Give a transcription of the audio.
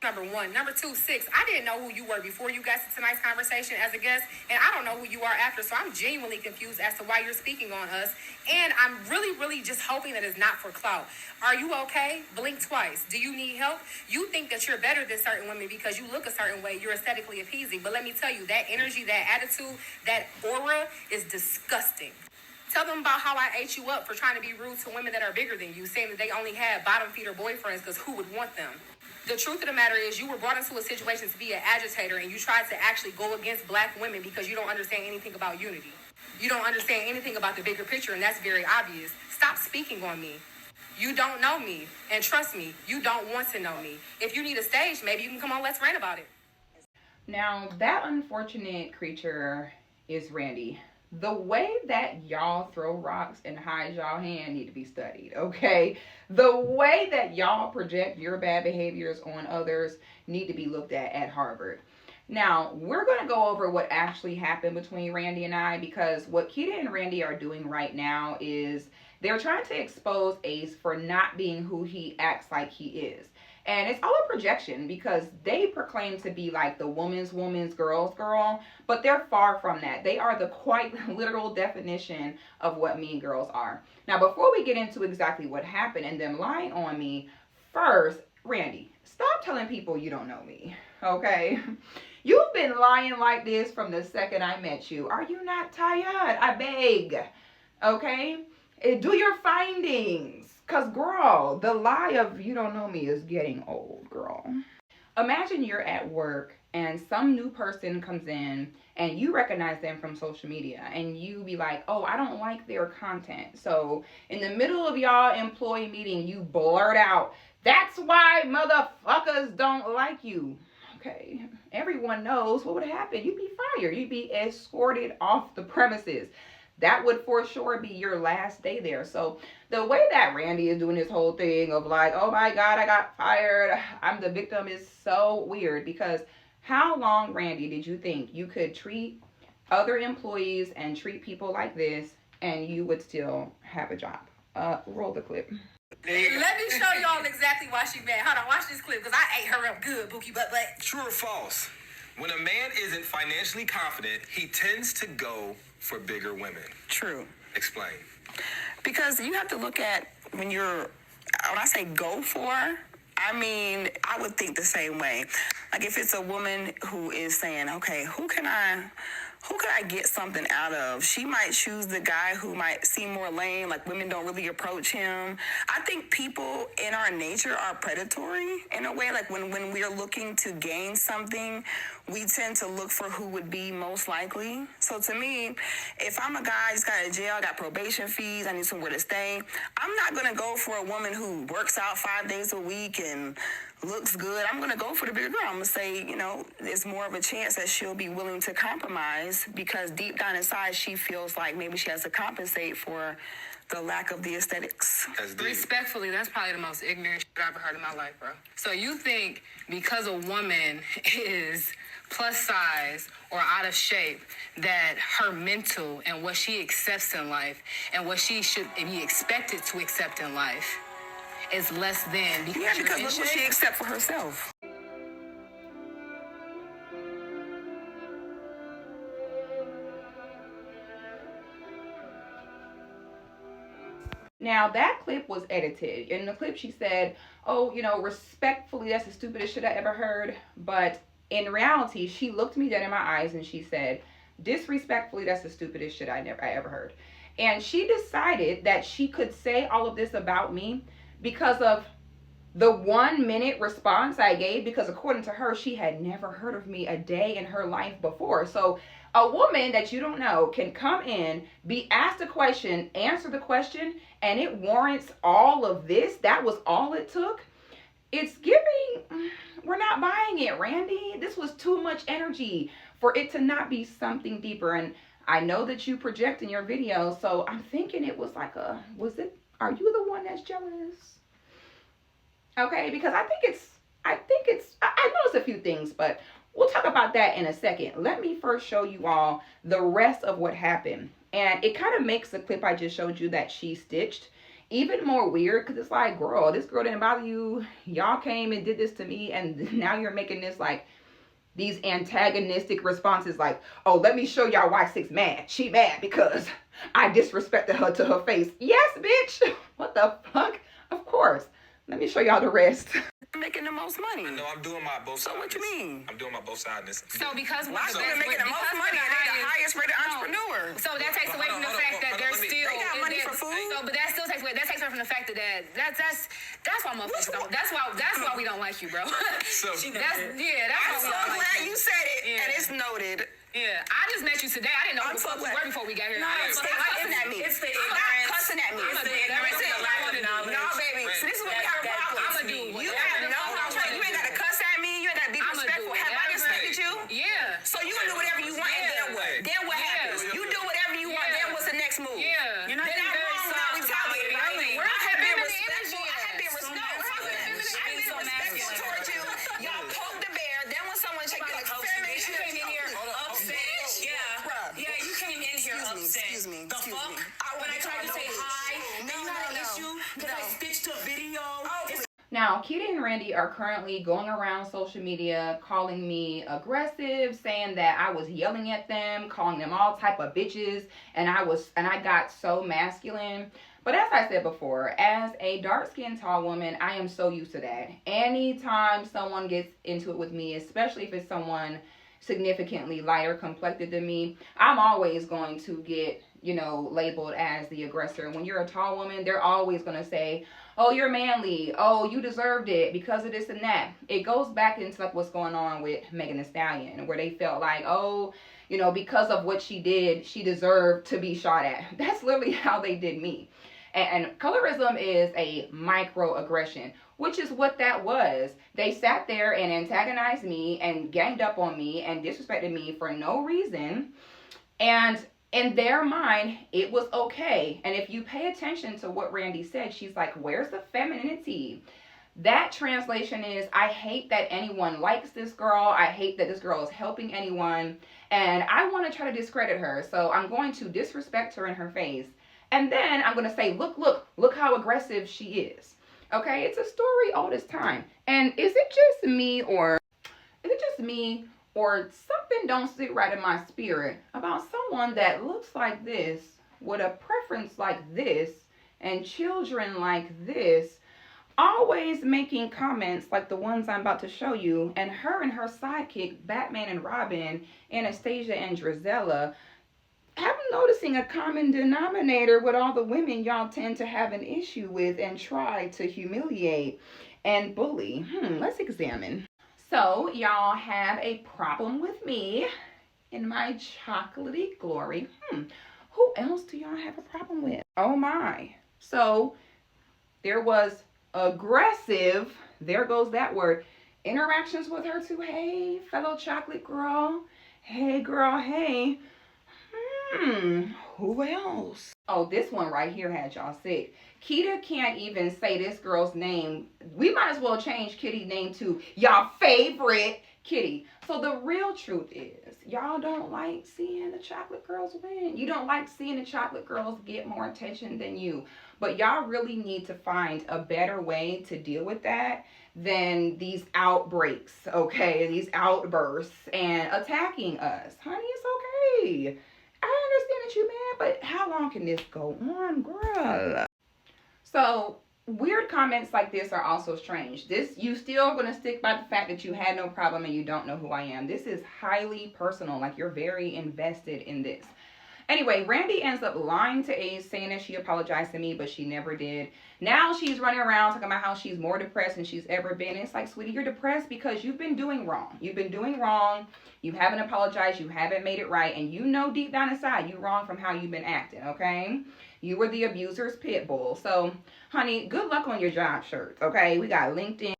Number one. Number two, six. I didn't know who you were before you got to tonight's conversation as a guest, and I don't know who you are after, so I'm genuinely confused as to why you're speaking on us, and I'm really, really just hoping that it's not for clout. Are you okay? Blink twice. Do you need help? You think that you're better than certain women because you look a certain way, you're aesthetically appeasing, but let me tell you, that energy, that attitude, that aura is disgusting. Tell them about how I ate you up for trying to be rude to women that are bigger than you, saying that they only had bottom feeder boyfriends because who would want them? The truth of the matter is you were brought into a situation to be an agitator and you tried to actually go against black women because you don't understand anything about unity. You don't understand anything about the bigger picture, and that's very obvious. Stop speaking on me. You don't know me, and trust me, you don't want to know me. If you need a stage, maybe you can come on Let's Rant about it. Now, that unfortunate creature is Randi. The way that y'all throw rocks and hide y'all hand need to be studied, okay? The way that y'all project your bad behaviors on others need to be looked at Harvard. Now, we're going to go over what actually happened between Randi and I, because what Keita and Randi are doing right now is they're trying to expose Ace for not being who he acts like he is. And it's all a projection because they proclaim to be like the woman's girl's girl, but they're far from that. They are the quite literal definition of what mean girls are. Now, before we get into exactly what happened and them lying on me, first, Randi, stop telling people you don't know me, okay? You've been lying like this from the second I met you. Are you not tired? I beg, okay? Do your findings. Because, girl, the lie of you don't know me is getting old, girl. Imagine you're at work and some new person comes in and you recognize them from social media and you be like, oh, I don't like their content. So in the middle of y'all employee meeting, you blurt out, that's why motherfuckers don't like you. Okay, everyone knows what would happen. You'd be fired. You'd be escorted off the premises. That would for sure be your last day there. So the way that Randi is doing this whole thing of like, oh my God, I got fired, I'm the victim, is so weird. Because how long, Randi, did you think you could treat other employees and treat people like this and you would still have a job? Roll the clip. Let me show y'all exactly why she mad. Hold on, watch this clip because I ate her up good, Bookie Butt. True or false? When a man isn't financially confident, he tends to go for bigger women. True. Explain. Because you have to look at when I say go for, I mean, I would think the same way. Like if it's a woman who is saying, okay, who can I get something out of? She might choose the guy who might seem more lame, like women don't really approach him. I think people in our nature are predatory in a way. Like when we're looking to gain something, we tend to look for who would be most likely. So to me, if I'm a guy, I just got out of jail, I got probation fees, I need somewhere to stay, I'm not going to go for a woman who works out 5 days a week and looks good. I'm going to go for the bigger girl. I'm going to say, there's more of a chance that she'll be willing to compromise because deep down inside, she feels like maybe she has to compensate for the lack of the aesthetics. Respectfully, that's probably the most ignorant shit I've ever heard in my life, bro. So you think because a woman is plus size or out of shape that her mental and what she accepts in life and what she should be expected to accept in life is less than because yeah, because look what she accepts for herself. Now, that clip was edited. In the clip, she said, oh, respectfully, that's the stupidest shit I ever heard. But in reality, she looked me dead in my eyes and she said, disrespectfully, that's the stupidest shit I ever heard. And she decided that she could say all of this about me because of the 1 minute response I gave, because according to her, she had never heard of me a day in her life before. So a woman that you don't know can come in, be asked a question, answer the question, and it warrants all of this. That was all it took. It's giving, we're not buying it, Randi. This was too much energy for it to not be something deeper. And I know that you project in your video, so I'm thinking it was like are you the one that's jealous? Okay, because I noticed a few things, but we'll talk about that in a second. Let me first show you all the rest of what happened. And it kind of makes the clip I just showed you that she stitched even more weird because it's like, girl, this girl didn't bother you. Y'all came and did this to me, and now you're making this like these antagonistic responses like, oh, let me show y'all why 6 mad. She mad because I disrespected her to her face. Yes, bitch. What the fuck? Of course. Let me show y'all the rest. Making the most money. No, I'm doing my both sides. So what you mean? I'm doing my both sides. So because we're Why the are making the most money and they the highest rated entrepreneur? So that takes away from the fact that they're still. They got money for food. So, but that still takes away. That takes away from the fact that's why motherfuckers don't. That's why we don't like you, bro. So that's I'm why we don't so like glad you. you said it, Yeah. and it's noted. Yeah, I just met you today. I didn't know I'm who the so fuck you glad. were before we got here. No, I stop ain't cussing at me. It's the Stop ignorance. cussing at me. I'ma do ignorance whatever and I lack wanna of do. knowledge. No, baby. So this is what we got a problem. I'ma do You whatever have the no fuck I knowledge. wanna You ain't do. got to cuss at me. You ain't got to be I'ma do disrespectful. Have I whatever. disrespected you? Yeah. So you can do whatever you want, and then what? Then what Yeah. happens? You do whatever you want. Yeah. Then what's the next move? Yeah. You're not Then being I'm very wrong when I soft retaliate, about right? it. We're I have been feminine respectful. I have been So respectful. masculine. I've been So respectful masculine. towards you. Y'all poke the bear. Then when someone check you like, You feminine, came in here upset. Yeah. Bruh. Yeah, you came in here upset. Excuse me. The fuck? When I tried to say hi, then you had an issue because I stitched a video. It's Now, Kita and Randi are currently going around social media calling me aggressive, saying that I was yelling at them, calling them all type of bitches, and I got so masculine. But as I said before, as a dark-skinned tall woman, I am so used to that. Anytime someone gets into it with me, especially if it's someone significantly lighter complected than me, I'm always going to get, labeled as the aggressor. When you're a tall woman, they're always going to say, oh, you're manly. Oh, you deserved it because of this and that. It goes back into like what's going on with Megan Thee Stallion, where they felt like, oh, because of what she did, she deserved to be shot at. That's literally how they did me. And colorism is a microaggression, which is what that was. They sat there and antagonized me and ganged up on me and disrespected me for no reason. And in their mind, it was okay. And if you pay attention to what Randi said, she's like, where's the femininity? That translation is, I hate that anyone likes this girl. I hate that this girl is helping anyone. And I want to try to discredit her. So I'm going to disrespect her in her face. And then I'm going to say, look how aggressive she is. Okay, it's a story all this time. And is it just me or something don't sit right in my spirit about someone that looks like this, with a preference like this, and children like this, always making comments like the ones I'm about to show you, and her sidekick, Batman and Robin, Anastasia and Drizella, I'm noticing a common denominator with all the women y'all tend to have an issue with and try to humiliate and bully. Let's examine. So, y'all have a problem with me in my chocolatey glory. Who else do y'all have a problem with? Oh my. So, there was aggressive, there goes that word, interactions with her too. Hey, fellow chocolate girl. Hey, girl, hey. Who else? Oh, this one right here had y'all sick. Kita can't even say this girl's name. We might as well change Kitty's name to y'all favorite Kitty. So the real truth is, y'all don't like seeing the chocolate girls win. You don't like seeing the chocolate girls get more attention than you. But y'all really need to find a better way to deal with that than these outbreaks, okay? These outbursts and attacking us. Honey, it's okay. I understand that you mad, but how long can this go on, girl? So, weird comments like this are also strange. You still gonna stick by the fact that you had no problem and you don't know who I am. This is highly personal. Like, you're very invested in this. Anyway, Randi ends up lying to Ace, saying that she apologized to me, but she never did. Now she's running around talking about how she's more depressed than she's ever been. It's like, sweetie, you're depressed because you've been doing wrong. You've been doing wrong. You haven't apologized. You haven't made it right. And you know deep down inside you're wrong from how you've been acting, okay? You were the abuser's pit bull. So, honey, good luck on your job search, okay? We got LinkedIn.